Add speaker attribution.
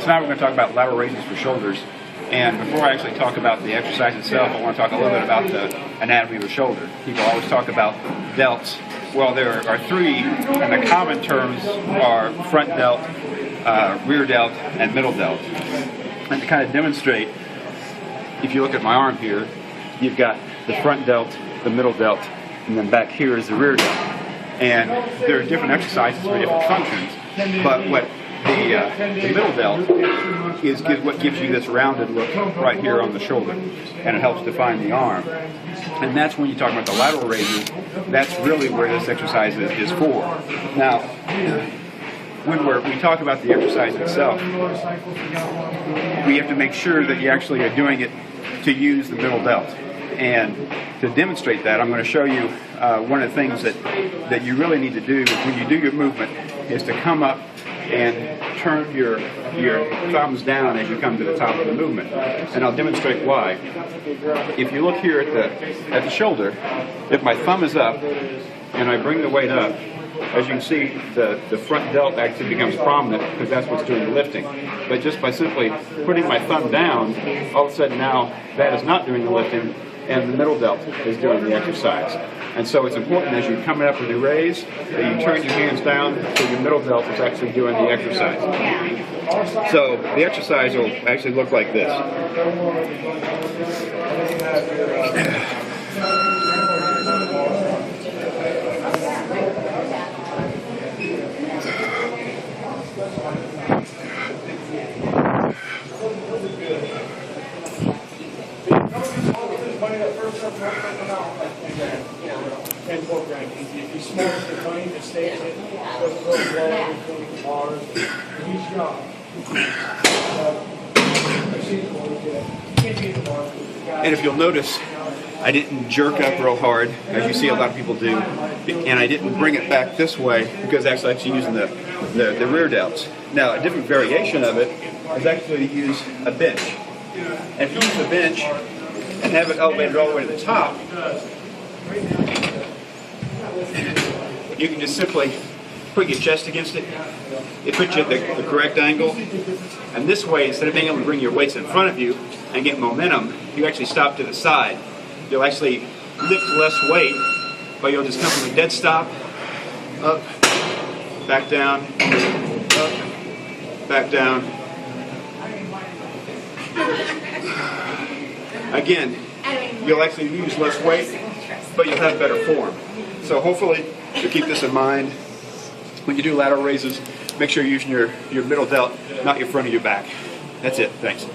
Speaker 1: So now we're going to talk about lateral raises for shoulders. And before I actually talk about the exercise itself, I want to talk a little bit about the anatomy of the shoulder. People always talk about delts. Well, there are three, and the common terms are front delt, rear delt, and middle delt. And to kind of demonstrate, if you look at my arm here, you've got the front delt, the middle delt, and then back here is the rear delt. And there are different exercises for different functions, but what the middle delt is what gives you this rounded look right here on the shoulder, and it helps define the arm. And that's when you talk about the lateral raises, that's really where this exercise is for. Now, when we talk about the exercise itself, we have to make sure that you actually are doing it to use the middle delt. And to demonstrate that, I'm going to show you one of the things that you really need to do when you do your movement is to come up and turn your thumbs down as you come to the top of the movement. And I'll demonstrate why. If you look here at the shoulder, if my thumb is up and I bring the weight up, as you can see, the front delt actually becomes prominent because that's what's doing the lifting. But just by simply putting my thumb down, all of a sudden now that is not doing the lifting, and the middle delt is doing the exercise. And so it's important as you're coming up with your raise that you turn your hands down so your middle delt is actually doing the exercise. So the exercise will actually look like this. If you smoke the money that stays in it, and if you'll notice, I didn't jerk up real hard, as you see a lot of people do, and I didn't bring it back this way because actually using the rear delts. Now, a different variation of it is actually to use a bench. And if you use a bench and have it elevated all the way to the top, you can just simply put your chest against it. It puts you at the correct angle. And this way, instead of being able to bring your weights in front of you and get momentum, you actually stop to the side. You'll actually lift less weight, but you'll just come from a dead stop, up, back down, up, back down. Again, you'll actually use less weight, but you'll have better form. So hopefully you'll keep this in mind. When you do lateral raises, make sure you're using your middle delt, not your front of your back. That's it. Thanks.